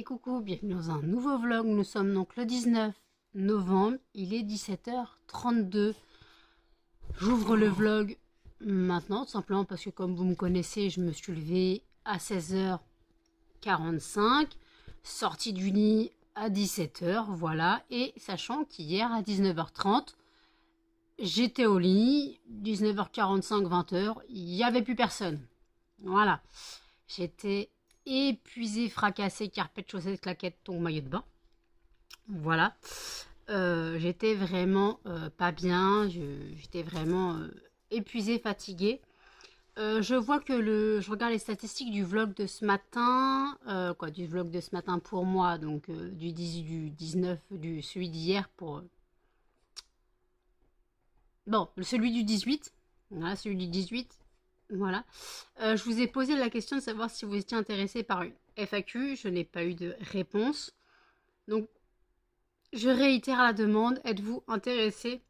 coucou, bienvenue dans un nouveau vlog. Nous sommes donc le 19 novembre, il est 17h32. J'ouvre le vlog maintenant, tout simplement parce que comme vous me connaissez, je me suis levée à 16h45, sortie du lit à 17h, voilà. Et sachant qu'hier à 19h30, j'étais au lit, 19h45, 20h, il n'y avait plus personne. Voilà, j'étais épuisée, fracassée, carpette, chaussettes, claquettes, ton maillot de bain. Voilà, j'étais vraiment pas bien, j'étais vraiment épuisée, fatiguée. Je vois que je regarde les statistiques du vlog de ce matin, du vlog de ce matin pour moi, donc du 19, celui d'hier pour... bon, celui du 18, voilà, celui du 18, voilà. Je vous ai posé la question de savoir si vous étiez intéressé par une FAQ, je n'ai pas eu de réponse. Donc, je réitère la demande, êtes-vous intéressé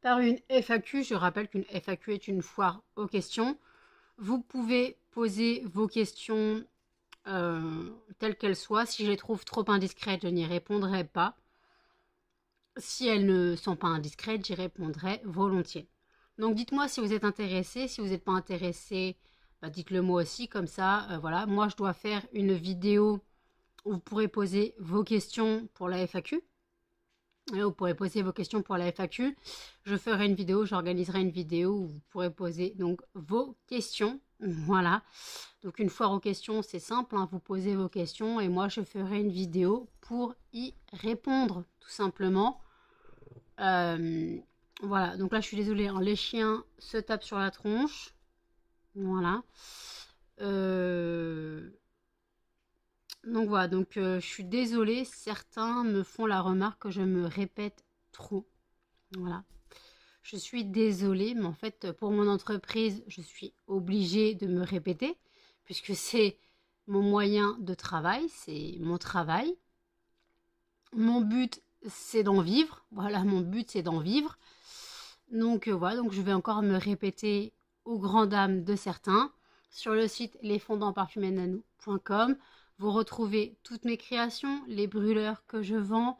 par une FAQ? Je rappelle qu'une FAQ est une foire aux questions. Vous pouvez poser vos questions telles qu'elles soient. Si je les trouve trop indiscrètes, je n'y répondrai pas. Si elles ne sont pas indiscrètes, j'y répondrai volontiers. Donc dites-moi si vous êtes intéressé. Si vous n'êtes pas intéressé, bah dites-le moi aussi. Comme ça, voilà. Moi, je dois faire une vidéo où vous pourrez poser vos questions pour la FAQ. Et vous pourrez poser vos questions pour la FAQ. Je ferai une vidéo, j'organiserai une vidéo où vous pourrez poser donc vos questions. Voilà. Donc une foire aux questions, c'est simple, hein, vous posez vos questions et moi je ferai une vidéo pour y répondre, tout simplement. Voilà, donc là je suis désolée, hein, les chiens se tapent sur la tronche. Voilà. Donc voilà, donc je suis désolée, certains me font la remarque que je me répète trop. Voilà. Je suis désolée, mais en fait, pour mon entreprise, je suis obligée de me répéter, puisque c'est mon moyen de travail, c'est mon travail. Mon but, c'est d'en vivre. Voilà, mon but, c'est d'en vivre. Donc voilà, donc je vais encore me répéter aux grandes dames de certains. Sur le site lesfondantparfumésnanou.com, vous retrouvez toutes mes créations, les brûleurs que je vends,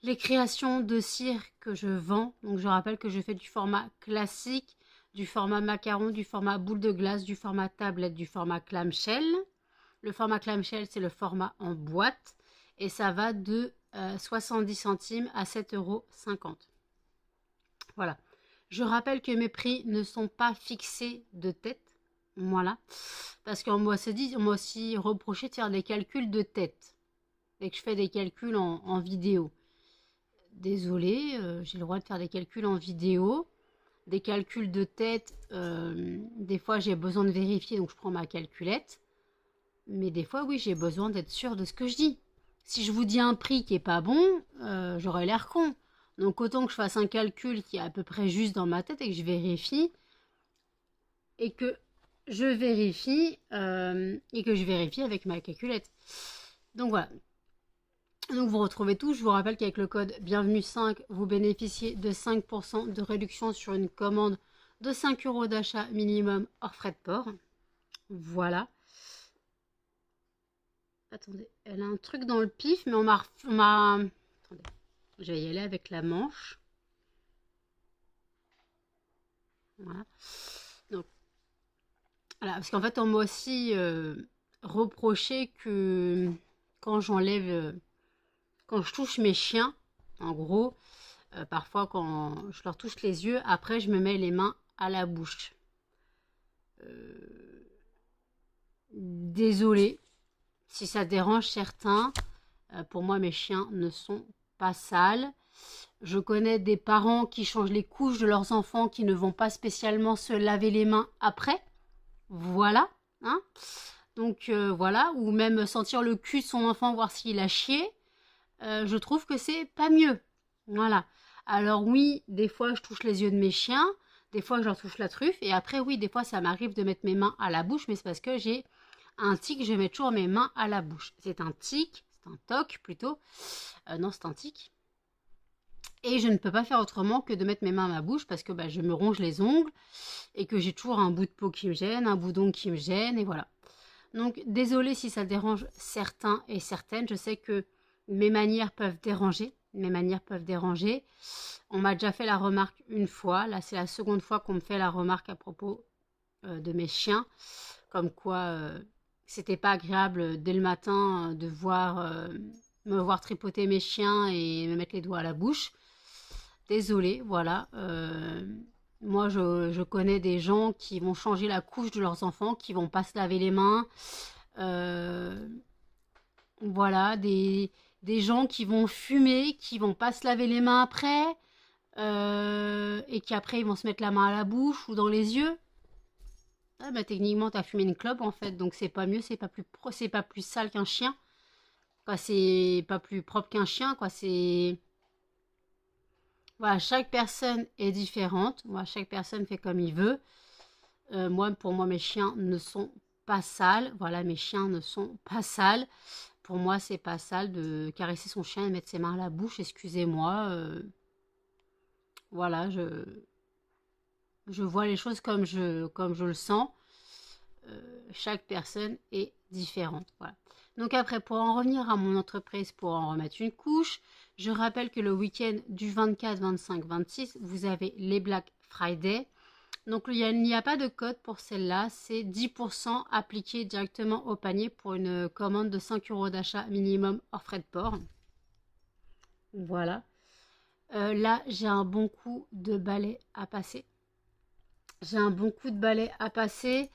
les créations de cire que je vends. Donc je rappelle que je fais du format classique, du format macaron, du format boule de glace, du format tablette, du format clamshell. Le format clamshell, c'est le format en boîte et ça va de 70 centimes à 7,50 €. Voilà. Je rappelle que mes prix ne sont pas fixés de tête. Voilà. Parce qu'on m'a aussi reproché de faire des calculs de tête. Et que je fais des calculs en vidéo. Désolée, j'ai le droit de faire des calculs en vidéo. Des calculs de tête, des fois j'ai besoin de vérifier, donc je prends ma calculette. Mais des fois, oui, j'ai besoin d'être sûre de ce que je dis. Si je vous dis un prix qui n'est pas bon, j'aurais l'air con. Donc autant que je fasse un calcul qui est à peu près juste dans ma tête et que je vérifie. Et que je vérifie avec ma calculette. Donc voilà. Donc vous retrouvez tout. Je vous rappelle qu'avec le code bienvenue 5, vous bénéficiez de 5% de réduction sur une commande de 5 € d'achat minimum hors frais de port. Voilà. Attendez, elle a un truc dans le pif, mais on m'a... Attendez, je vais y aller avec la manche. Voilà. Donc, voilà, parce qu'en fait, on m'a aussi reproché que quand j'enlève... quand je touche mes chiens, en gros, parfois quand je leur touche les yeux, après je me mets les mains à la bouche. Désolée si ça dérange certains. Pour moi, mes chiens ne sont pas sales. Je connais des parents qui changent les couches de leurs enfants, qui ne vont pas spécialement se laver les mains après. Voilà. Hein, donc voilà. Ou même sentir le cul de son enfant, voir s'il a chié. Je trouve que c'est pas mieux. Voilà. Alors oui, des fois je touche les yeux de mes chiens, des fois je leur touche la truffe, et après oui, des fois ça m'arrive de mettre mes mains à la bouche, mais c'est parce que j'ai un tic, je mets toujours mes mains à la bouche. C'est un tic, c'est un toc plutôt. Non, c'est un tic. Et je ne peux pas faire autrement que de mettre mes mains à ma bouche parce que bah, je me ronge les ongles et que j'ai toujours un bout de peau qui me gêne, un bout d'ongle qui me gêne, et voilà. Donc, désolée si ça dérange certains et certaines. Je sais que mes manières peuvent déranger. Mes manières peuvent déranger. On m'a déjà fait la remarque une fois. Là, c'est la seconde fois qu'on me fait la remarque à propos de mes chiens. Comme quoi, c'était pas agréable dès le matin de me voir tripoter mes chiens et me mettre les doigts à la bouche. Désolée, voilà. Moi, je connais des gens qui vont changer la couche de leurs enfants, qui vont pas se laver les mains. Euh, voilà, des gens qui vont fumer, qui vont pas se laver les mains après, et qui après ils vont se mettre la main à la bouche ou dans les yeux. Ah, bah, techniquement, tu as fumé une clope en fait, donc c'est pas mieux, c'est pas plus sale qu'un chien. Quoi, c'est pas plus propre qu'un chien, quoi. C'est voilà, chaque personne est différente. Voilà, chaque personne fait comme il veut. Pour moi, mes chiens ne sont pas sales. Voilà, mes chiens ne sont pas sales. Pour moi, c'est pas sale de caresser son chien et mettre ses mains à la bouche. Excusez-moi. Voilà, je vois les choses comme je le sens. Chaque personne est différente. Voilà. Donc après, pour en revenir à mon entreprise, pour en remettre une couche, je rappelle que le week-end du 24, 25, 26, vous avez les Black Friday. Donc il n'y a pas de code pour celle-là, c'est 10% appliqué directement au panier pour une commande de 5 € d'achat minimum hors frais de port. Voilà. Là, j'ai un bon coup de balai à passer. J'ai un bon coup de balai à passer.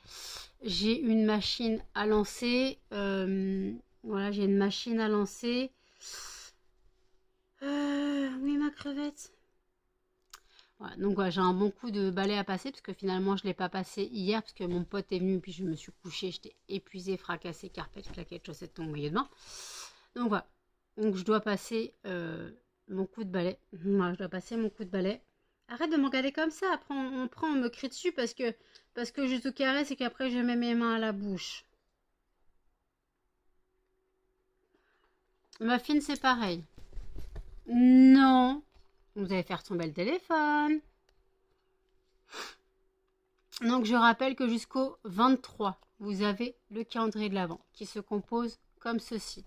J'ai une machine à lancer. Voilà, j'ai une machine à lancer. Oui, ma crevette. Voilà, donc voilà, j'ai un bon coup de balai à passer parce que finalement je ne l'ai pas passé hier parce que mon pote est venu puis je me suis couchée, j'étais épuisée, fracassée, carpette, claquette, chaussettes, ton maillot de bain. Donc voilà, donc je dois passer mon coup de balai. Voilà, je dois passer mon coup de balai. Arrête de me regarder comme ça, après on me crie dessus parce que je te caresse et qu'après je mets mes mains à la bouche. Muffin, c'est pareil. Non, vous allez faire tomber le téléphone. Donc je rappelle que jusqu'au 23, vous avez le calendrier de l'Avent qui se compose comme ceci.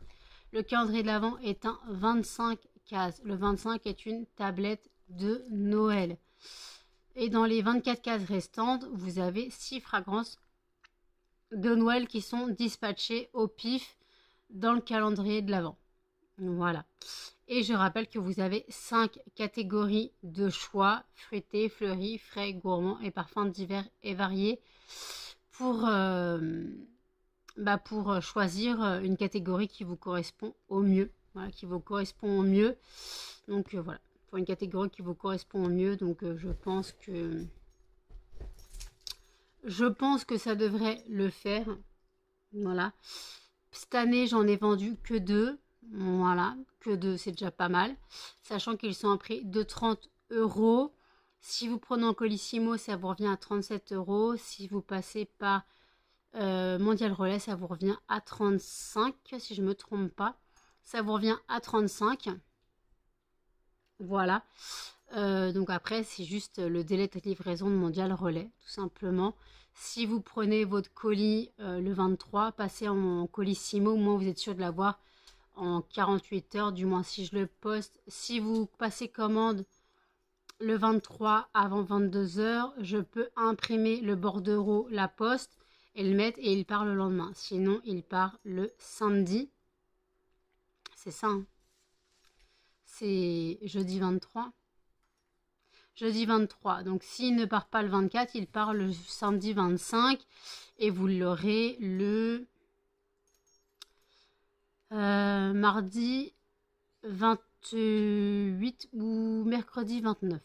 Le calendrier de l'Avent est un 25 cases. Le 25 est une tablette de Noël. Et dans les 24 cases restantes, vous avez 6 fragrances de Noël qui sont dispatchées au pif dans le calendrier de l'Avent. Voilà. Et je rappelle que vous avez 5 catégories de choix, fruités, fleuris, frais, gourmands et parfums divers et variés pour choisir une catégorie qui vous correspond au mieux. Voilà, qui vous correspond au mieux. Donc voilà, pour une catégorie qui vous correspond au mieux. Donc je pense que ça devrait le faire. Voilà. Cette année, j'en ai vendu que 2. Voilà, que 2, c'est déjà pas mal. Sachant qu'ils sont à prix de 30 €. Si vous prenez en Colissimo, ça vous revient à 37 €. Si vous passez par Mondial Relais, ça vous revient à 35, si je ne me trompe pas. Ça vous revient à 35. Voilà. Donc après, c'est juste le délai de livraison de Mondial Relais, tout simplement. Si vous prenez votre colis le 23, passez en Colissimo, au moins vous êtes sûr de l'avoir en 48 heures, du moins si je le poste. Si vous passez commande le 23 avant 22 h, je peux imprimer le bordereau, la poste, et le mettre et il part le lendemain. Sinon, il part le samedi. C'est ça, hein. C'est jeudi 23. Jeudi 23. Donc, s'il ne part pas le 24, il part le samedi 25. Et vous l'aurez le mardi 28 ou mercredi 29.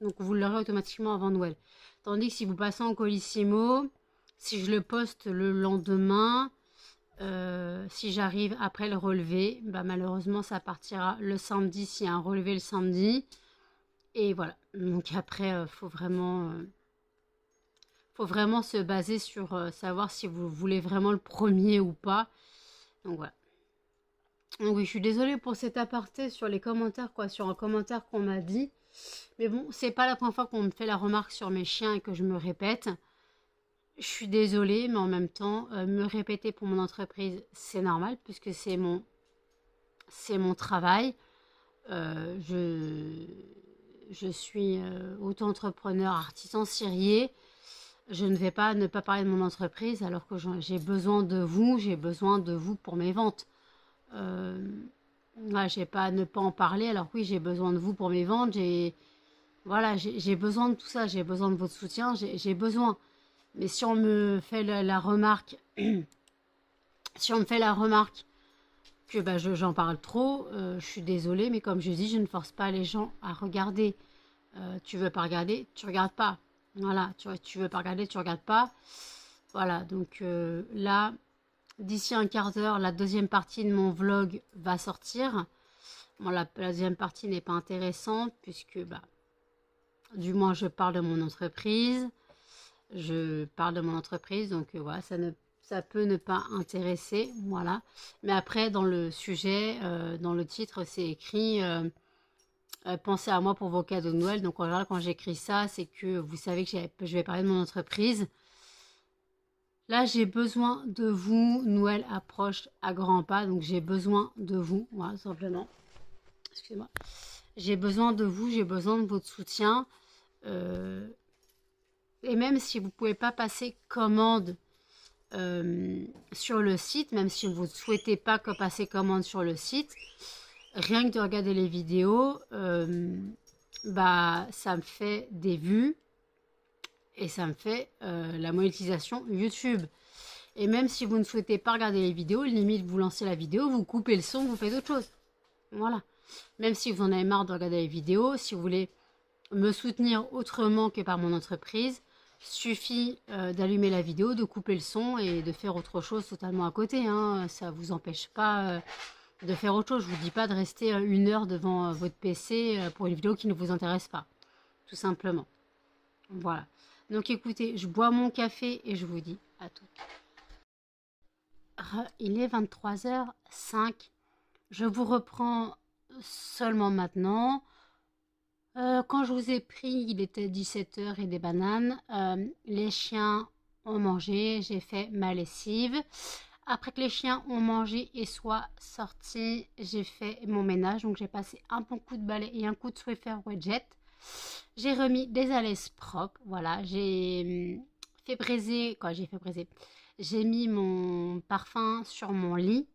Donc, vous l'aurez automatiquement avant Noël. Tandis que si vous passez en Colissimo, si je le poste le lendemain, si j'arrive après le relevé, bah malheureusement, ça partira le samedi s'il y a un relevé le samedi. Et voilà. Donc après, faut vraiment se baser sur savoir si vous voulez vraiment le premier ou pas. Donc voilà. Donc oui, je suis désolée pour cet aparté sur les commentaires, quoi, sur un commentaire qu'on m'a dit. Mais bon, c'est pas la première fois qu'on me fait la remarque sur mes chiens et que je me répète. je suis désolée, mais en même temps, me répéter pour mon entreprise, c'est normal puisque c'est mon travail. Euh, je, je suis auto-entrepreneur, artisan cirier. Je ne vais pas ne pas parler de mon entreprise alors que j'ai besoin de vous, j'ai besoin de vous pour mes ventes. Euh, ouais, j'ai pas à ne pas en parler alors oui, j'ai besoin de vous pour mes ventes. Voilà, j'ai besoin de tout ça, j'ai besoin de votre soutien, j'ai besoin. Mais si on me fait la remarque, si on me fait la remarque que bah, j'en parle trop, je suis désolée, mais comme je dis, je ne force pas les gens à regarder. Tu veux pas regarder, tu regardes pas. Voilà, tu veux pas regarder, tu regardes pas. Voilà, donc là, d'ici un quart d'heure, la deuxième partie de mon vlog va sortir. Bon, la deuxième partie n'est pas intéressante puisque, bah, du moins, je parle de mon entreprise. Je parle de mon entreprise, donc voilà, ça peut ne pas intéresser, voilà. Mais après, dans le sujet, dans le titre, c'est écrit pensez à moi pour vos cadeaux de Noël. Donc en général, quand j'écris ça, c'est que vous savez que je vais parler de mon entreprise. Là, j'ai besoin de vous. Noël approche à grands pas, donc j'ai besoin de vous, voilà, simplement. Excusez-moi. J'ai besoin de vous, j'ai besoin de votre soutien. Euh, et même si vous ne pouvez pas passer commande sur le site, même si vous ne souhaitez pas que passer commande sur le site, rien que de regarder les vidéos, bah, ça me fait des vues et ça me fait la monétisation YouTube. Et même si vous ne souhaitez pas regarder les vidéos, limite vous lancez la vidéo, vous coupez le son, vous faites autre chose. Voilà. Même si vous en avez marre de regarder les vidéos, si vous voulez me soutenir autrement que par mon entreprise, suffit d'allumer la vidéo, de couper le son et de faire autre chose totalement à côté. Hein. Ça ne vous empêche pas de faire autre chose. Je ne vous dis pas de rester 1 heure devant votre PC pour une vidéo qui ne vous intéresse pas. Tout simplement. Voilà. Donc écoutez, je bois mon café et je vous dis à tout. Il est 23h05. Je vous reprends seulement maintenant. Quand je vous ai pris, il était 17h et des bananes. Les chiens ont mangé, j'ai fait ma lessive. Après que les chiens ont mangé et soient sortis, j'ai fait mon ménage. Donc j'ai passé un bon coup de balai et un coup de Swiffer Widget. J'ai remis des alaises propres. Voilà, j'ai fait braiser. Quoi, j'ai fait braiser. J'ai mis mon parfum sur mon lit.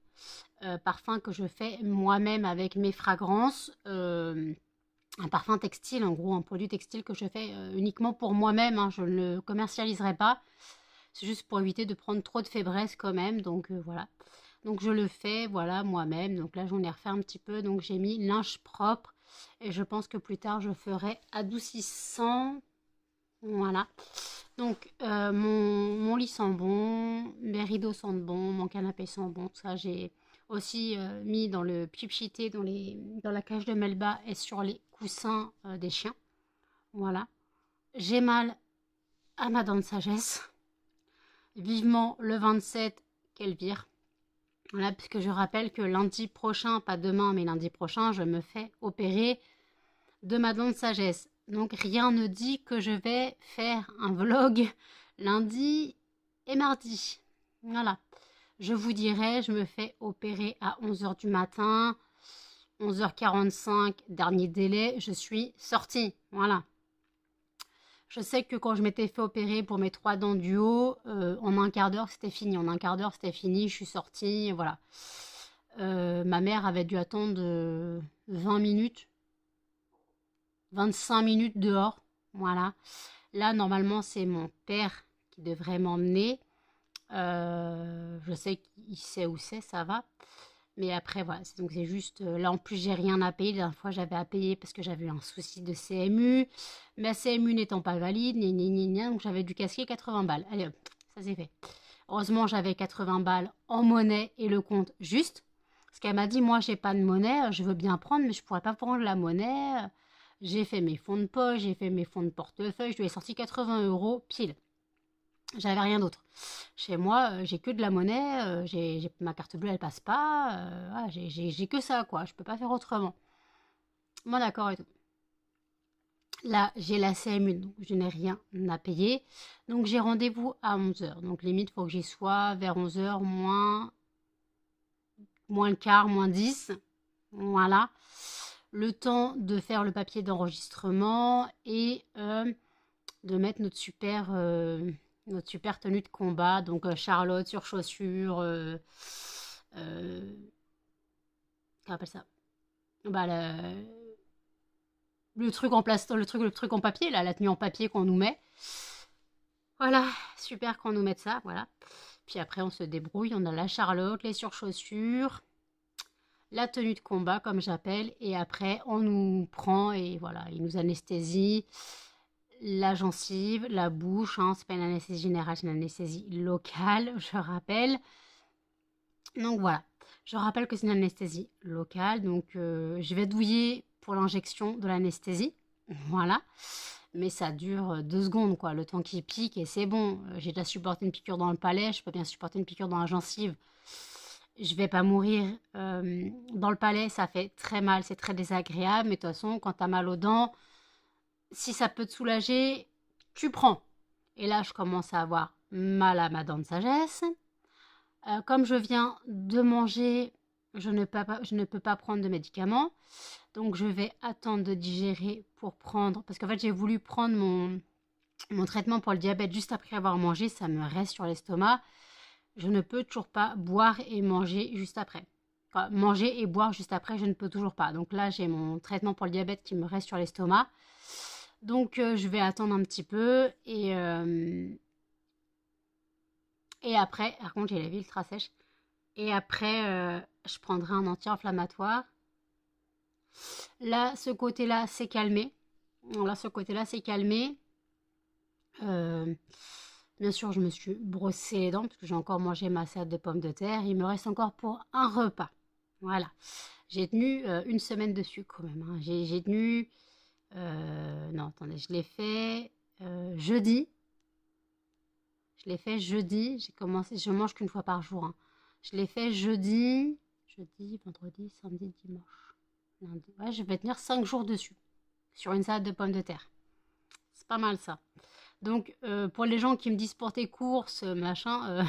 Parfum que je fais moi-même avec mes fragrances. Un parfum textile, en gros, un produit textile que je fais uniquement pour moi-même. Hein, je ne le commercialiserai pas. C'est juste pour éviter de prendre trop de fébresse quand même. Donc voilà. Donc je le fais, voilà, moi-même. Donc là, j'en ai refait un petit peu. Donc j'ai mis linge propre. Et je pense que plus tard, je ferai adoucissant. Voilà. Donc mon lit sent bon. Mes rideaux sentent bon. Mon canapé sent bon. Tout ça, j'ai aussi mis dans le pipchité, dans la cage de Melba et sur les coussins des chiens. Voilà. J'ai mal à ma dent de sagesse. Vivement le 27 qu'elle vire. Voilà, puisque je rappelle que lundi prochain, pas demain, mais lundi prochain, je me fais opérer de ma dent de sagesse. Donc rien ne dit que je vais faire un vlog lundi et mardi. Voilà. Je vous dirai, je me fais opérer à 11h du matin. 11h45, dernier délai, je suis sortie. Voilà. Je sais que quand je m'étais fait opérer pour mes 3 dents du haut, en un quart d'heure, c'était fini. En un quart d'heure, c'était fini. Je suis sortie. Voilà. Ma mère avait dû attendre 20 minutes, 25 minutes dehors. Voilà. Là, normalement, c'est mon père qui devrait m'emmener. Je sais qu'il sait où c'est, ça va. Mais après, voilà, donc c'est juste, là en plus j'ai rien à payer. La dernière fois j'avais à payer parce que j'avais eu un souci de CMU. Ma CMU n'étant pas valide, donc j'avais dû casquer 80 balles. Allez hop, ça c'est fait. Heureusement j'avais 80 balles en monnaie et le compte juste. Parce qu'elle m'a dit, moi j'ai pas de monnaie, je veux bien prendre, mais je pourrais pas prendre la monnaie. J'ai fait mes fonds de poche, j'ai fait mes fonds de portefeuille, je lui ai sorti 80 € pile. J'avais rien d'autre. Chez moi, j'ai que de la monnaie, ma carte bleue, elle passe pas. Voilà, j'ai que ça, quoi. Je peux pas faire autrement. Moi, d'accord et tout. Là, j'ai la CMU, donc je n'ai rien à payer. Donc, j'ai rendez-vous à 11 heures. Donc, limite, il faut que j'y sois vers 11 heures, moins le quart, moins 10. Voilà. Le temps de faire le papier d'enregistrement et de mettre notre super tenue de combat. Donc, Charlotte sur chaussures. Qu'on appelle ça? Bah, le truc en plastique, le truc en papier, là, la tenue en papier qu'on nous met. Voilà, super qu'on nous mette ça, voilà. Puis après, on se débrouille, on a la Charlotte, les surchaussures, la tenue de combat, comme j'appelle, et après, on nous prend et voilà, il nous anesthésie la gencive, la bouche, hein, c'est pas une anesthésie générale, c'est une anesthésie locale, je rappelle. Donc voilà, je rappelle que c'est une anesthésie locale, donc je vais douiller pour l'injection de l'anesthésie, voilà. Mais ça dure 2 secondes, quoi, le temps qu'il pique et c'est bon. J'ai déjà supporté une piqûre dans le palais, je peux bien supporter une piqûre dans la gencive. Je vais pas mourir. Dans le palais, ça fait très mal, c'est très désagréable, mais de toute façon, quand t'as mal aux dents, si ça peut te soulager, tu prends. Et là, je commence à avoir mal à ma dent de sagesse. Comme je viens de manger, je ne peux pas prendre de médicaments. Donc, je vais attendre de digérer pour prendre... Parce qu'en fait, j'ai voulu prendre mon traitement pour le diabète juste après avoir mangé. Ça me reste sur l'estomac. Je ne peux toujours pas boire et manger juste après. Enfin, manger et boire juste après, je ne peux toujours pas. Donc là, j'ai mon traitement pour le diabète qui me reste sur l'estomac. Donc, je vais attendre un petit peu. Et après, par contre, j'ai la vie ultra sèche. Et après, je prendrai un anti-inflammatoire. Là, ce côté-là, c'est calmé. Là, ce côté-là, c'est calmé. Bien sûr, je me suis brossé les dents parce que j'ai encore mangé ma salade de pommes de terre. Il me reste encore pour un repas. Voilà. J'ai tenu une semaine dessus quand même, hein. J'ai tenu... non, attendez, je l'ai fait jeudi. Je l'ai fait jeudi. J'ai commencé... Je mange qu'une fois par jour, hein. Je l'ai fait jeudi, vendredi, samedi, dimanche, lundi. Ouais, je vais tenir 5 jours dessus. Sur une salade de pommes de terre. C'est pas mal ça. Donc, pour les gens qui me disent pour tes courses, machin,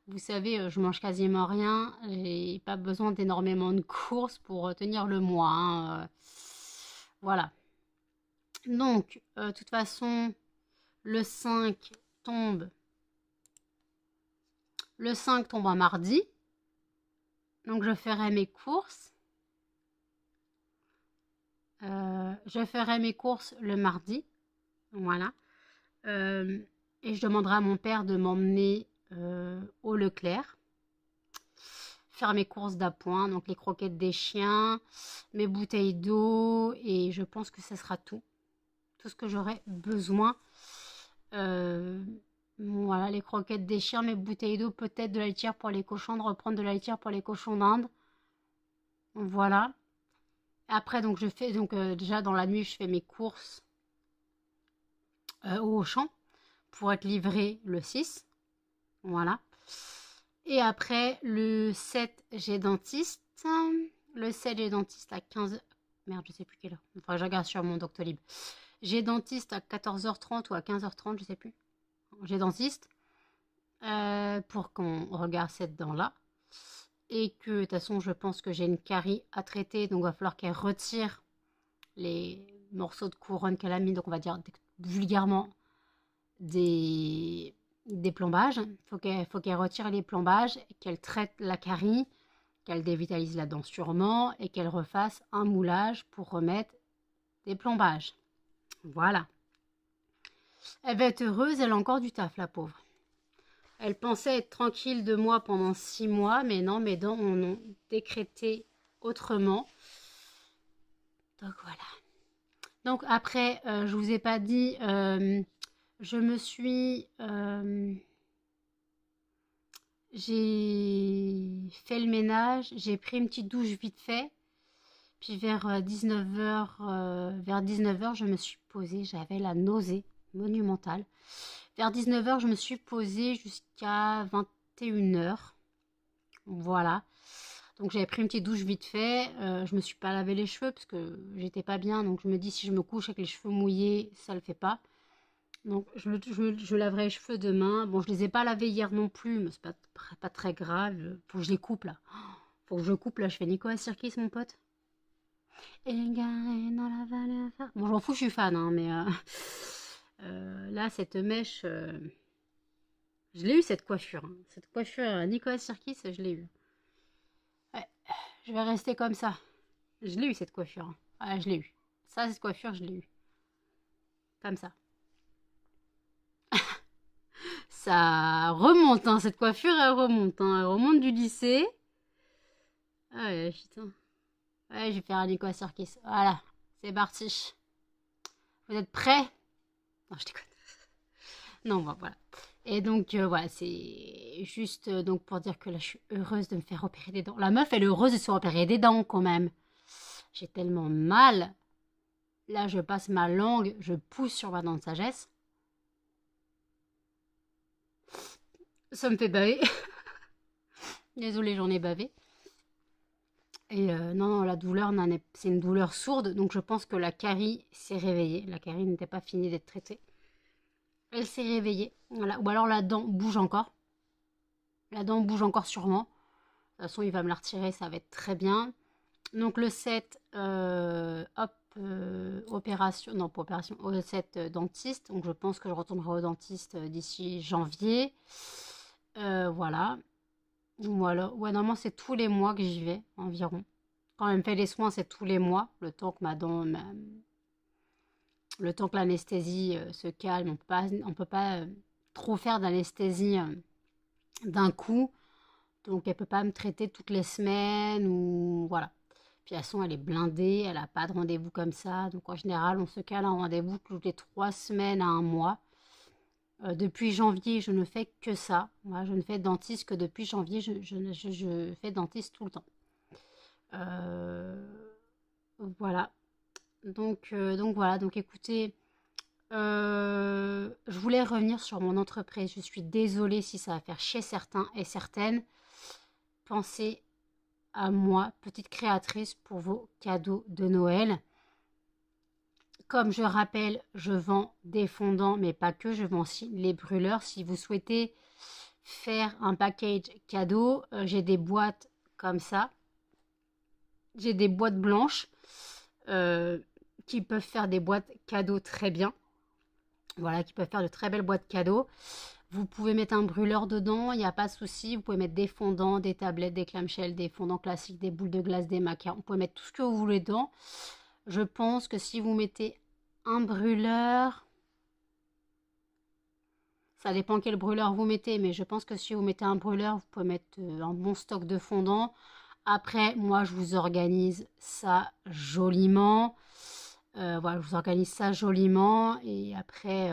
vous savez, je mange quasiment rien. J'ai pas besoin d'énormément de courses pour tenir le mois, hein, voilà. Donc, de toute façon, le 5 tombe. Le 5 tombe un mardi. Donc, je ferai mes courses. Je ferai mes courses le mardi. Voilà. Et je demanderai à mon père de m'emmener au Leclerc. Faire mes courses d'appoint, donc les croquettes des chiens, mes bouteilles d'eau, et je pense que ce sera tout. Tout ce que j'aurai besoin. Voilà, les croquettes des chiens, mes bouteilles d'eau, peut-être de la litière pour les cochons, de reprendre de la litière pour les cochons d'Inde. Voilà. Après, donc, je fais, donc, déjà dans la nuit, je fais mes courses au Auchan pour être livré le 6. Voilà. Et après, le 7, j'ai dentiste. Le 7, j'ai dentiste à 15h. Merde, je sais plus quelle heure. Enfin, je regarde sur mon Doctolib. J'ai dentiste à 14h30 ou à 15h30, je sais plus. J'ai dentiste pour qu'on regarde cette dent-là. Et que, de toute façon, je pense que j'ai une carie à traiter. Donc, il va falloir qu'elle retire les morceaux de couronne qu'elle a mis. Donc, on va dire vulgairement des plombages. Faut qu'elle retire les plombages, qu'elle traite la carie, qu'elle dévitalise la dent sûrement et qu'elle refasse un moulage pour remettre des plombages. Voilà. Elle va être heureuse, elle a encore du taf, la pauvre. Elle pensait être tranquille de moi pendant 6 mois, mais non, mes dents ont décrété autrement. Donc voilà. Donc après, je vous ai pas dit, je me suis... j'ai fait le ménage, j'ai pris une petite douche vite fait. Puis vers 19h, je me suis posée, j'avais la nausée monumentale. Vers 19h, je me suis posée jusqu'à 21h. Voilà. Donc j'avais pris une petite douche vite fait. Je me suis pas lavé les cheveux parce que j'étais pas bien. Donc je me dis si je me couche avec les cheveux mouillés, ça le fait pas. Donc je laverai les cheveux demain. Bon, je les ai pas lavés hier non plus, mais c'est pas très grave. Faut que je les coupe là. Faut que je coupe là. Je fais Nicolas Sirkis, mon pote. Égaré dans la vallée. Bon, j'en fous, je suis fan, hein, mais là, cette mèche, je l'ai eu cette coiffure. Hein. Cette coiffure Nicolas Sirkis, je l'ai eu. Ouais, je vais rester comme ça. Je l'ai eu cette coiffure. Hein. Ah, je l'ai eu. Ça, cette coiffure, je l'ai eu. Comme ça. Ça remonte, hein, cette coiffure, elle remonte. Hein. Elle remonte du lycée. Ah ouais, putain. Ouais, je vais faire un Nicolas Sirkis. Voilà, c'est parti. Vous êtes prêts? Non, je déconne. Non, bah, voilà. Et donc, voilà, c'est juste donc pour dire que là, je suis heureuse de me faire opérer des dents. La meuf, elle est heureuse de se faire opérer des dents quand même. J'ai tellement mal. Là, je passe ma langue, je pousse sur ma dent de sagesse. Ça me fait baver. Désolée, j'en ai bavé. Et non, la douleur, c'est une douleur sourde. Donc, je pense que la carie s'est réveillée. La carie n'était pas finie d'être traitée. Elle s'est réveillée. Voilà. Ou alors la dent bouge encore. La dent bouge encore sûrement. De toute façon, il va me la retirer, ça va être très bien. Donc le 7, hop, opération, non pas opération, au 7 dentiste. Donc je pense que je retournerai au dentiste d'ici janvier. Voilà. Voilà. Ouais, normalement c'est tous les mois que j'y vais, environ. Quand elle me fait les soins, c'est tous les mois, le temps que le temps que l'anesthésie se calme. On peut pas trop faire d'anesthésie d'un coup. Donc elle peut pas me traiter toutes les semaines ou voilà. Puis de toute façon, elle est blindée, elle n'a pas de rendez-vous comme ça. Donc en général, on se cale un rendez-vous toutes les 3 semaines à un mois. Depuis janvier, je ne fais que ça. Moi, je ne fais dentiste que depuis janvier, je fais dentiste tout le temps. Euh, voilà. Donc voilà, donc écoutez, je voulais revenir sur mon entreprise. Je suis désolée si ça va faire chier certains et certaines. Pensez à moi, petite créatrice, pour vos cadeaux de Noël. Comme je rappelle, je vends des fondants, mais pas que, je vends aussi les brûleurs. Si vous souhaitez faire un package cadeau, j'ai des boîtes comme ça. J'ai des boîtes blanches qui peuvent faire des boîtes cadeaux très bien. Voilà, qui peuvent faire de très belles boîtes cadeaux. Vous pouvez mettre un brûleur dedans, il n'y a pas de souci. Vous pouvez mettre des fondants, des tablettes, des clamshells, des fondants classiques, des boules de glace, des macarons. Vous pouvez mettre tout ce que vous voulez dedans. Je pense que si vous mettez un brûleur, ça dépend quel brûleur vous mettez, mais je pense que si vous mettez un brûleur, vous pouvez mettre un bon stock de fondant. Après, moi, je vous organise ça joliment. Voilà, je vous organise ça joliment. Et après,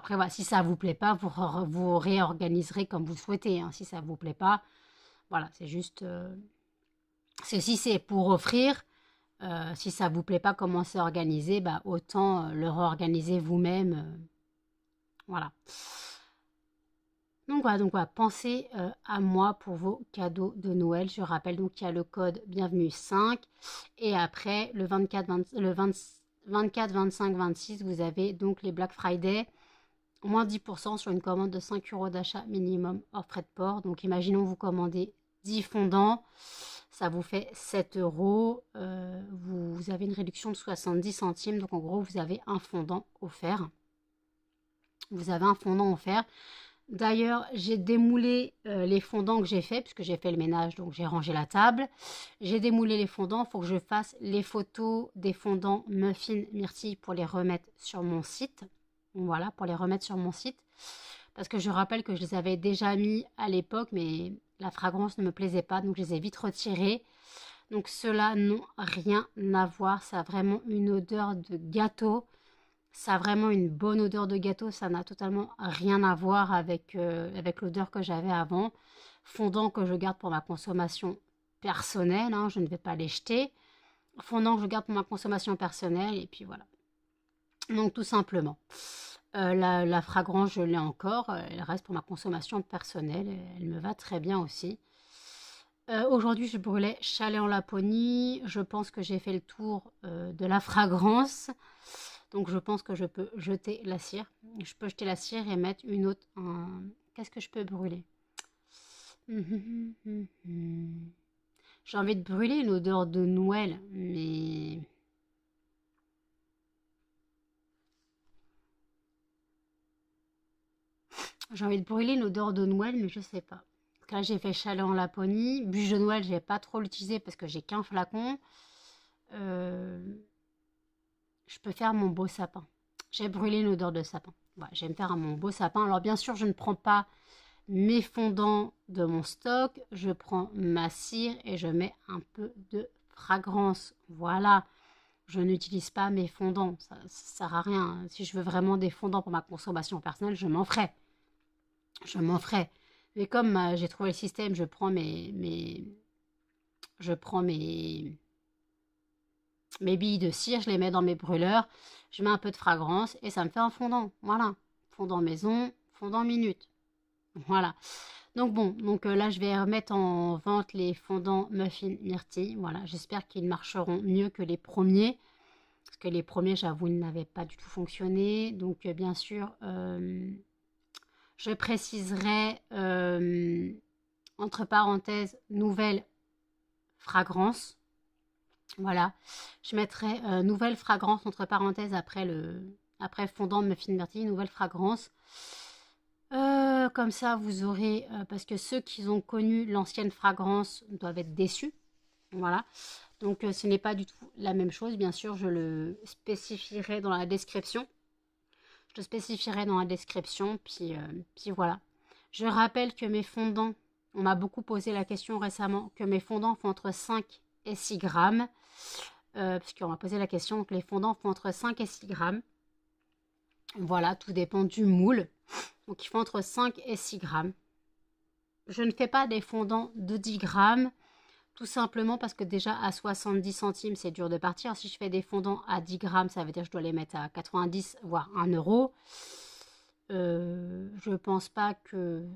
voilà, si ça ne vous plaît pas, vous réorganiserez comme vous le souhaitez. Hein. Si ça ne vous plaît pas, voilà, c'est juste... si c'est pour offrir, si ça ne vous plaît pas comment c'est organisé, bah, autant le réorganiser vous-même. Voilà. Donc voilà, pensez à moi pour vos cadeaux de Noël. Je rappelle donc qu'il y a le code bienvenue 5. Et après, le 24, 25, 26, vous avez donc les Black Friday. Moins 10% sur une commande de 5 € d'achat minimum hors frais de port. Donc imaginons vous commandez 10 fondants. Ça vous fait 7 €. Vous avez une réduction de 70 centimes. Donc en gros, vous avez un fondant offert. Vous avez un fondant offert. D'ailleurs, j'ai démoulé les fondants que j'ai fait, puisque j'ai fait le ménage, donc j'ai rangé la table. J'ai démoulé les fondants, il faut que je fasse les photos des fondants muffins myrtille pour les remettre sur mon site. Voilà, pour les remettre sur mon site. Parce que je rappelle que je les avais déjà mis à l'époque, mais la fragrance ne me plaisait pas, donc je les ai vite retirés. Donc ceux-là n'ont rien à voir, ça a vraiment une odeur de gâteau. Ça a vraiment une bonne odeur de gâteau, ça n'a totalement rien à voir avec, avec l'odeur que j'avais avant. Fondant que je garde pour ma consommation personnelle, hein, je ne vais pas les jeter. Fondant que je garde pour ma consommation personnelle, et puis voilà. Donc tout simplement. La fragrance, je l'ai encore, elle reste pour ma consommation personnelle, elle me va très bien aussi. Aujourd'hui, je brûlais chalet en Laponie. Je pense que j'ai fait le tour de la fragrance. Donc, je pense que je peux jeter la cire. Je peux jeter la cire et mettre une autre. Qu'est-ce que je peux brûler? J'ai envie de brûler une odeur de Noël, mais j'ai envie de brûler une odeur de Noël, mais je sais pas. Parce que là, j'ai fait chalet en Laponie. Bûche de Noël, je vais pas trop l'utiliser parce que j'ai qu'un flacon. Euh, je peux faire mon beau sapin. J'ai brûlé une odeur de sapin. Voilà, je vais me faire mon beau sapin. Alors bien sûr, je ne prends pas mes fondants de mon stock. Je prends ma cire et je mets un peu de fragrance. Voilà. Je n'utilise pas mes fondants. Ça ne sert à rien. Si je veux vraiment des fondants pour ma consommation personnelle, je m'en ferai. Je m'en ferai. Mais comme j'ai trouvé le système, je prends mes billes de cire, je les mets dans mes brûleurs, je mets un peu de fragrance et ça me fait un fondant. Voilà. Fondant maison, fondant minute. Voilà. Donc bon, là je vais remettre en vente les fondants muffin myrtille. Voilà, j'espère qu'ils marcheront mieux que les premiers. Parce que les premiers, j'avoue, ils n'avaient pas du tout fonctionné. Donc bien sûr, je préciserai entre parenthèses nouvelle fragrance. Voilà, je mettrai nouvelle fragrance entre parenthèses après fondant muffin myrtille, nouvelle fragrance. Comme ça, vous aurez, parce que ceux qui ont connu l'ancienne fragrance doivent être déçus. Voilà. Donc, ce n'est pas du tout la même chose. Bien sûr, je le spécifierai dans la description. Je le spécifierai dans la description. Puis voilà. Je rappelle que mes fondants, on m'a beaucoup posé la question récemment, que mes fondants font entre 5 et 6 grammes. Parce qu'on m'a posé la question que les fondants font entre 5 et 6 grammes. Voilà, tout dépend du moule. Donc, ils font entre 5 et 6 grammes. Je ne fais pas des fondants de 10 grammes, tout simplement parce que déjà à 70 centimes, c'est dur de partir. Si je fais des fondants à 10 grammes, ça veut dire que je dois les mettre à 90, voire 1 euro. Je ne pense pas que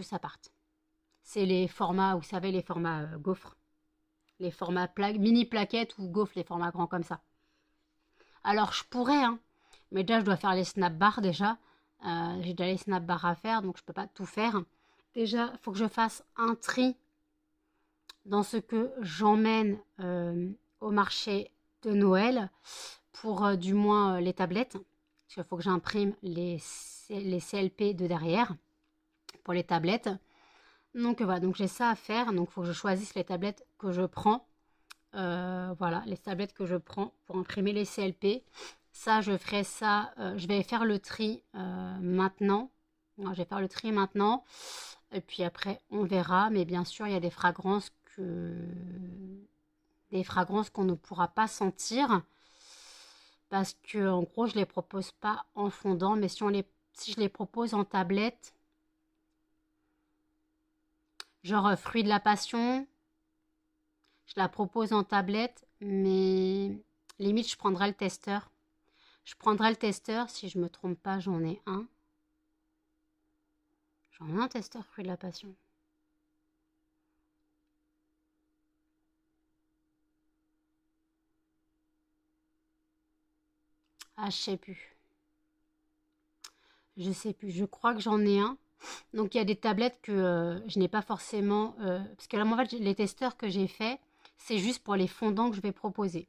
ça parte. C'est les formats, vous savez, les formats gaufres. Les formats mini plaquettes ou gaufres, les formats grands comme ça. Alors, je pourrais, hein, mais déjà, je dois faire les snap bars déjà. J'ai déjà les snap bars à faire, donc je ne peux pas tout faire. Déjà, il faut que je fasse un tri dans ce que j'emmène au marché de Noël pour du moins les tablettes. Parce qu'il faut que j'imprime les CLP de derrière pour les tablettes. Donc voilà, donc j'ai ça à faire. Donc il faut que je choisisse les tablettes que je prends. Voilà, les tablettes que je prends pour imprimer les CLP. Ça, je ferai ça. Je vais faire le tri maintenant. Je vais faire le tri maintenant. Et puis après, on verra. Mais bien sûr, il y a des fragrances qu'on ne pourra pas sentir. Parce que, en gros, je ne les propose pas en fondant. Mais si je les propose en tablette, genre fruits de la passion, je la propose en tablette. Mais limite, je prendrai le testeur. Je prendrai le testeur, si je ne me trompe pas, j'en ai un. J'en ai un testeur fruit de la passion. Ah, je sais plus. Je sais plus. Je crois que j'en ai un. Donc, il y a des tablettes que je n'ai pas forcément... parce que là, en fait, les testeurs que j'ai faits, c'est juste pour les fondants que je vais proposer.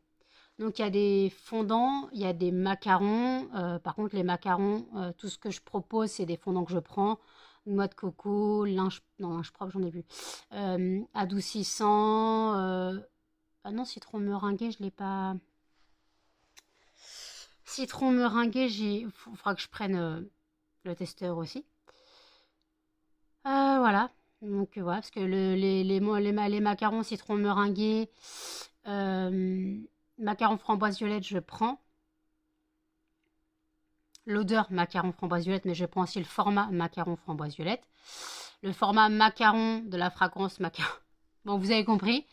Donc, il y a des fondants, il y a des macarons. Par contre, les macarons, tout ce que je propose, c'est des fondants que je prends. Noix de coco, linge propre, j'en ai vu. Adoucissant. Ah non, citron meringué, je ne l'ai pas... Citron meringué, il faudra que je prenne le testeur aussi. Voilà. Donc voilà, parce que les macarons citron meringué, macarons framboise violette, je prends. L'odeur macaron framboise violette, mais je prends aussi le format macaron framboise violette. Le format macaron de la fragrance macaron. Bon, vous avez compris.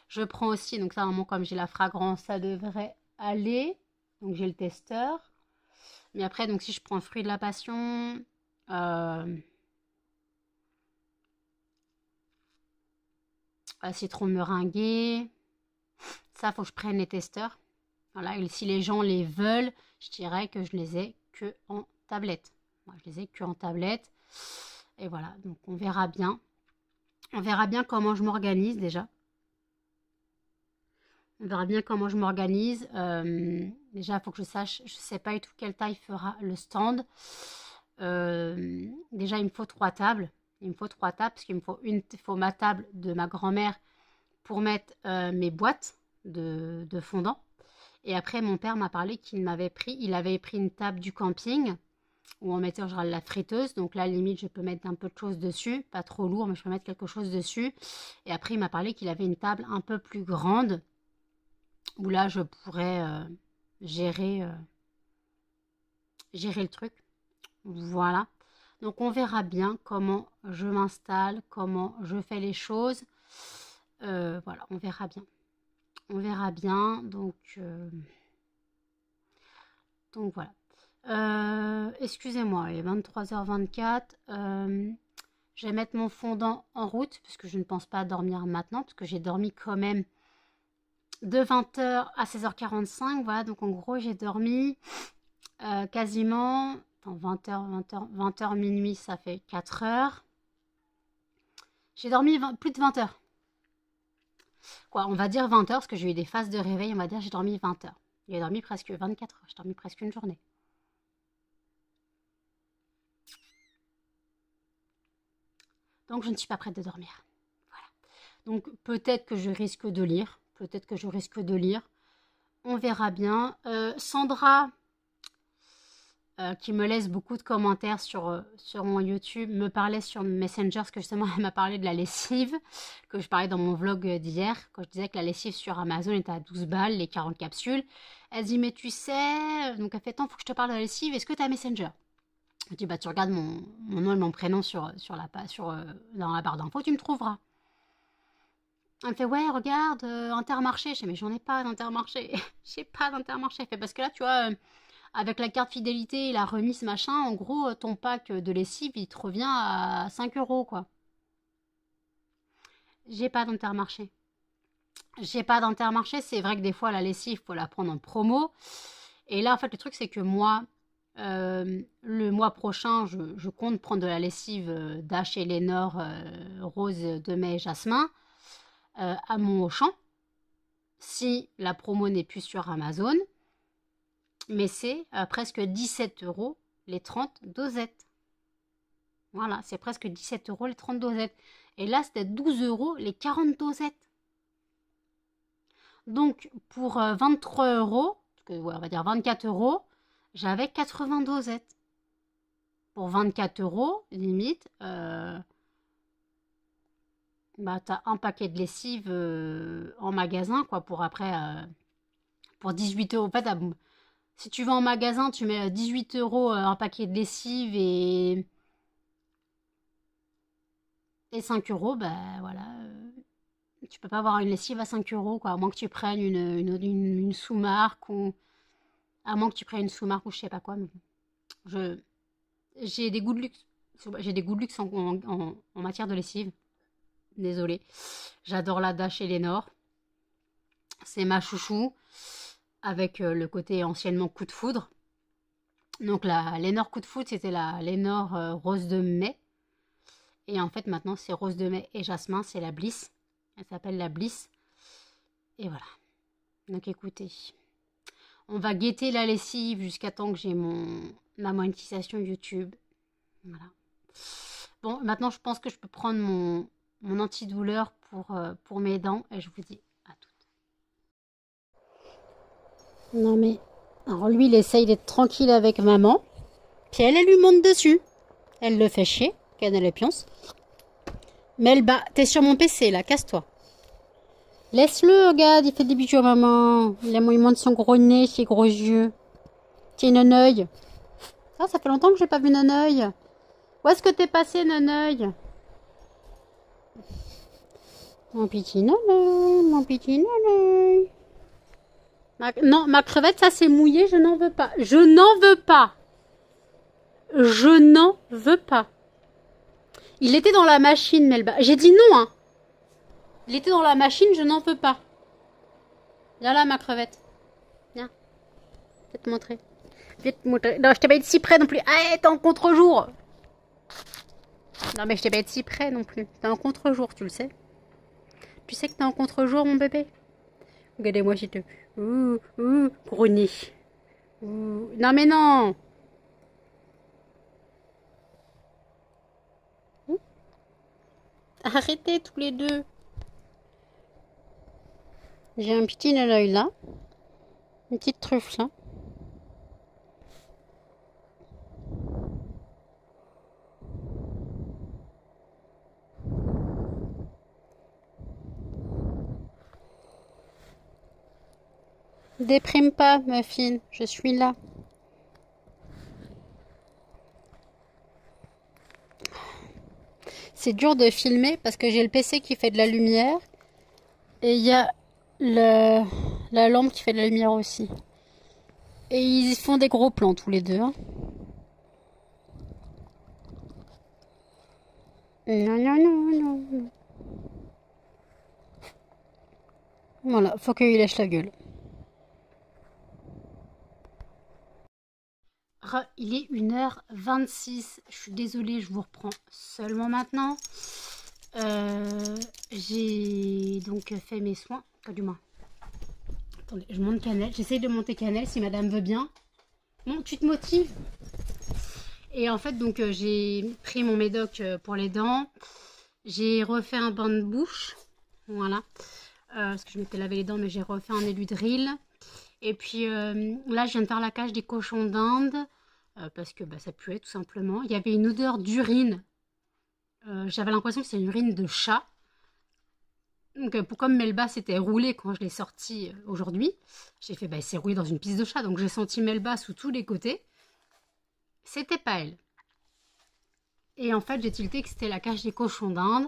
Je prends aussi, donc ça, vraiment, comme j'ai la fragrance, ça devrait aller. Donc j'ai le testeur. Mais après, donc si je prends fruit de la passion, citron meringué. Ça, faut que je prenne les testeurs. Voilà, et si les gens les veulent, je dirais que je les ai que en tablette. Moi, je les ai que en tablette. Et voilà, donc on verra bien. On verra bien comment je m'organise déjà. On verra bien comment je m'organise. Déjà, il faut que je sache, je ne sais pas du tout quelle taille fera le stand. Déjà, il me faut 3 tables. Il me faut 3 tables parce qu'il me faut ma table de ma grand-mère pour mettre mes boîtes de fondant. Et après, mon père m'a parlé qu'il avait pris une table du camping où on mettait en général la friteuse. Donc là, limite, je peux mettre un peu de choses dessus. Pas trop lourd, mais je peux mettre quelque chose dessus. Et après, il m'a parlé qu'il avait une table un peu plus grande où là, je pourrais gérer le truc. Voilà. Donc, on verra bien comment je m'installe, comment je fais les choses. Voilà, on verra bien. On verra bien. Donc voilà. Excusez-moi, il est 23h24. Je vais mettre mon fondant en route parce que je ne pense pas dormir maintenant parce que j'ai dormi quand même de 20h à 16h45. Voilà, donc en gros, j'ai dormi quasiment 20h, minuit, ça fait 4 heures. J'ai dormi plus de 20 heures. Quoi, on va dire 20 heures parce que j'ai eu des phases de réveil. On va dire j'ai dormi 20 heures. J'ai dormi presque 24 heures. J'ai dormi presque une journée. Donc, je ne suis pas prête de dormir. Voilà. Donc, peut-être que je risque de lire. Peut-être que je risque de lire. On verra bien. Sandra, qui me laisse beaucoup de commentaires sur mon YouTube, me parlait sur Messenger, parce que justement, elle m'a parlé de la lessive, que je parlais dans mon vlog d'hier, quand je disais que la lessive sur Amazon était à 12 balles, les 40 capsules. Elle dit, mais tu sais, donc elle fait, tant, faut que je te parle de la lessive, est-ce que tu as Messenger? Je dis, bah tu regardes mon nom et mon prénom dans la barre d'infos, tu me trouveras. Elle me fait, ouais, regarde, Intermarché. Je dis, mais j'en ai pas d'Intermarché. J'ai pas d'Intermarché. Elle fait, parce que là, tu vois, avec la carte fidélité et la remise, machin, en gros, ton pack de lessive, il te revient à 5 €, quoi. J'ai pas d'Intermarché. J'ai pas d'Intermarché. C'est vrai que des fois, la lessive, faut la prendre en promo. Et là, en fait, le truc, c'est que moi, le mois prochain, je compte prendre de la lessive d'H et Lénore rose de mai jasmin à mon Auchan. Si la promo n'est plus sur Amazon, mais c'est presque 17 € les 30 dosettes. Voilà, c'est presque 17 € les 30 dosettes. Et là, c'était 12 € les 40 dosettes. Donc, pour 23 €, ouais, on va dire 24 €, j'avais 80 dosettes. Pour 24 €, limite, bah, tu as un paquet de lessive en magasin, quoi, pour après, pour 18 €. En fait, si tu vas en magasin, tu mets 18 € un paquet de lessive et 5 €, bah voilà. Tu peux pas avoir une lessive à 5 €, quoi, à moins que tu prennes une sous-marque ou. À moins que tu prennes une sous-marque ou je sais pas quoi. Mais j'ai des goûts de luxe. J'ai des goûts de luxe en matière de lessive. Désolée. J'adore la Dash et Lénore. C'est ma chouchou. Avec le côté anciennement coup de foudre. Donc la Lénore coup de foudre, c'était la Lénore rose de mai. Et en fait, maintenant, c'est rose de mai et jasmin. C'est la Bliss. Elle s'appelle la Bliss. Et voilà. Donc écoutez. On va guetter la lessive jusqu'à temps que j'ai ma monétisation YouTube. Voilà. Bon, maintenant, je pense que je peux prendre mon antidouleur pour mes dents. Et je vous dis à toutes. Non mais... Alors lui, il essaye d'être tranquille avec maman. Puis elle lui monte dessus. Elle le fait chier. Qu'elle les pionce. Mais elle bat. T'es sur mon PC, là. Casse-toi. Laisse-le, regarde. Il fait des bisous à maman. Il monte son gros nez, ses gros yeux. Tiens, Neneuil. Ça fait longtemps que j'ai pas vu Neneuil. Où est-ce que t'es passé, Neneuil? Mon petit Neneuil, mon petit Neneuil. Non, ma crevette, ça c'est mouillé, je n'en veux pas. Je n'en veux pas. Je n'en veux pas. Il était dans la machine, Melba. J'ai dit non, hein. Il était dans la machine, je n'en veux pas. Viens là, ma crevette. Viens. Je vais te montrer. Je vais te montrer. Non, je t'ai pas été si près non plus. Ah, t'es en contre-jour. Non, mais je t'ai pas été si près non plus. T'es en contre-jour, tu le sais. Tu sais que t'es en contre-jour, mon bébé. Regardez-moi, j'ai te... gros nez. Non, mais non. Arrêtez tous les deux. J'ai un petit à l'œil là. Une petite truffe là. Déprime pas, Muffin, je suis là. C'est dur de filmer parce que j'ai le PC qui fait de la lumière et il y a la lampe qui fait de la lumière aussi. Et ils font des gros plans tous les deux. Hein. Non, non, non, non. Voilà, faut qu'il lèche la gueule. Il est 1h26. Je suis désolée, je vous reprends seulement maintenant. J'ai donc fait mes soins. Pas du moins. Attendez, je monte Cannelle. J'essaye de monter Cannelle si madame veut bien. Bon, tu te motives. Et en fait, donc, j'ai pris mon médoc pour les dents. J'ai refait un bain de bouche. Voilà. Parce que je m'étais lavé les dents, mais j'ai refait un éludril. Et puis là, je viens de faire la cage des cochons d'Inde. Parce que bah, ça puait tout simplement. Il y avait une odeur d'urine. J'avais l'impression que c'est une urine de chat. Donc comme Melba s'était roulée quand je l'ai sortie aujourd'hui, j'ai fait, bah, c'est roulé dans une pisse de chat. Donc j'ai senti Melba sous tous les côtés. C'était pas elle. Et en fait, j'ai tilté que c'était la cage des cochons d'Inde.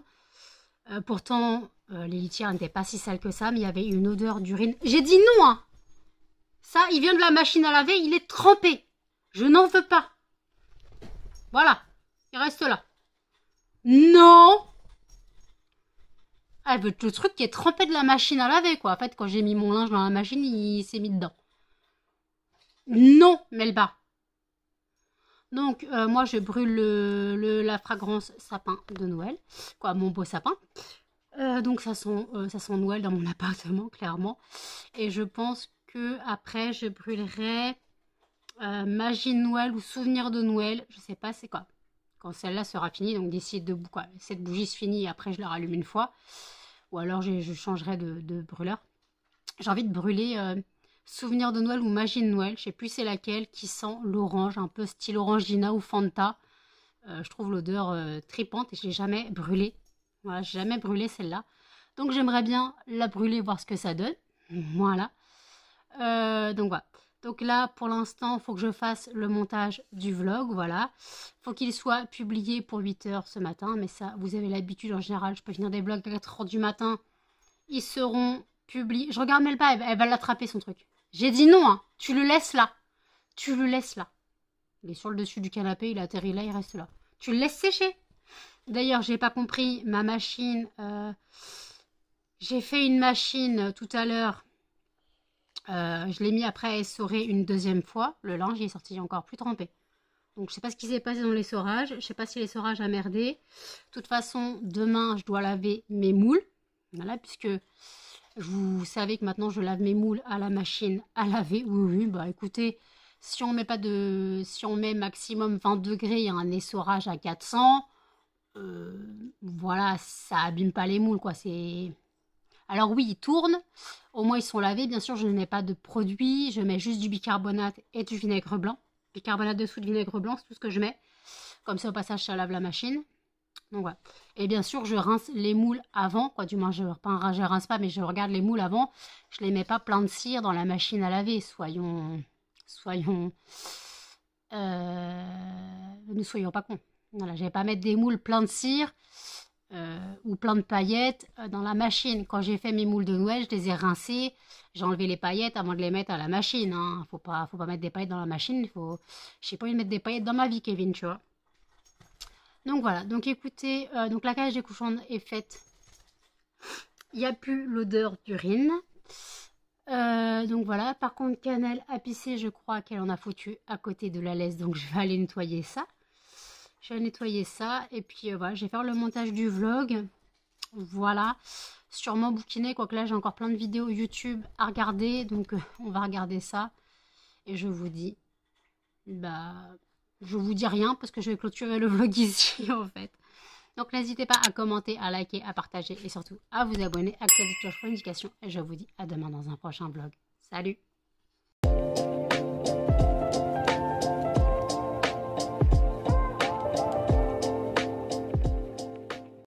Pourtant, les litières n'étaient pas si sales que ça, mais il y avait une odeur d'urine. J'ai dit non, hein. Ça, il vient de la machine à laver, il est trempé. Je n'en veux pas. Voilà, il reste là. Non. Elle veut le truc qui est trempé de la machine à laver, quoi. En fait, quand j'ai mis mon linge dans la machine, il s'est mis dedans. Non, Melba. Donc, moi, je brûle la fragrance sapin de Noël. Quoi, mon beau sapin. Donc, ça sent Noël dans mon appartement, clairement. Et je pense que après je brûlerai magie de Noël ou souvenir de Noël. Je sais pas c'est quoi. Quand celle-là sera finie, donc d'ici cette bougie se finit, après je la rallume une fois. Ou alors je changerai de brûleur. J'ai envie de brûler souvenir de Noël ou magie de Noël. Je sais plus c'est laquelle qui sent l'orange, un peu style Orangina ou Fanta. Je trouve l'odeur tripante et je l'ai jamais brûlée. Voilà, j'ai jamais brûlé celle-là. Donc j'aimerais bien la brûler, voir ce que ça donne. Voilà. Donc voilà. Donc là, pour l'instant, il faut que je fasse le montage du vlog, voilà. Il faut qu'il soit publié pour 8 h ce matin, mais ça, vous avez l'habitude en général, je peux finir des vlogs à 4 h du matin. Ils seront publiés. Je regarde même pas, elle va l'attraper son truc. J'ai dit non, hein. Tu le laisses là. Tu le laisses là. Il est sur le dessus du canapé, il atterrit là, il reste là. Tu le laisses sécher. D'ailleurs, j'ai pas compris, ma machine... j'ai fait une machine tout à l'heure. Je l'ai mis après à essorer une deuxième fois. Le linge il est sorti encore plus trempé. Donc je sais pas ce qui s'est passé dans l'essorage. Je sais pas si l'essorage a merdé. De toute façon, demain je dois laver mes moules. Voilà, puisque vous savez que maintenant je lave mes moules à la machine à laver. Oui, oui, bah écoutez, si on met maximum 20 degrés, il y a un essorage à 400. Voilà, ça abîme pas les moules, quoi. Alors oui, ils tournent. Au moins, ils sont lavés. Bien sûr, je ne mets pas de produit. Je mets juste du bicarbonate et du vinaigre blanc. Bicarbonate de soude, vinaigre blanc, c'est tout ce que je mets. Comme ça, au passage, ça lave la machine. Donc voilà. Et bien sûr, je rince les moules avant. Quoi, du moins, je rince pas, mais je regarde les moules avant. Je les mets pas plein de cire dans la machine à laver. Ne soyons pas cons. Voilà, je vais pas mettre des moules pleins de cire. Ou plein de paillettes dans la machine. Quand j'ai fait mes moules de Noël, je les ai rincés. J'ai enlevé les paillettes avant de les mettre à la machine. Hein. Faut pas mettre des paillettes dans la machine. J'ai pas envie de mettre des paillettes dans ma vie, Kevin, tu vois. Donc voilà. Donc écoutez, donc la cage des cochons est faite. il n'y a plus l'odeur d'urine. Donc voilà, par contre cannelle à pisser, je crois qu'elle en a foutu à côté de la laisse, donc je vais aller nettoyer ça. Je vais nettoyer ça et puis voilà, je vais faire le montage du vlog. Voilà, sûrement bouquiner, quoique là j'ai encore plein de vidéos YouTube à regarder, donc on va regarder ça. Et je vous dis, bah, je vous dis rien parce que je vais clôturer le vlog ici en fait. Donc n'hésitez pas à commenter, à liker, à partager et surtout à vous abonner, à activer la cloche pour l'indication. Et je vous dis à demain dans un prochain vlog. Salut!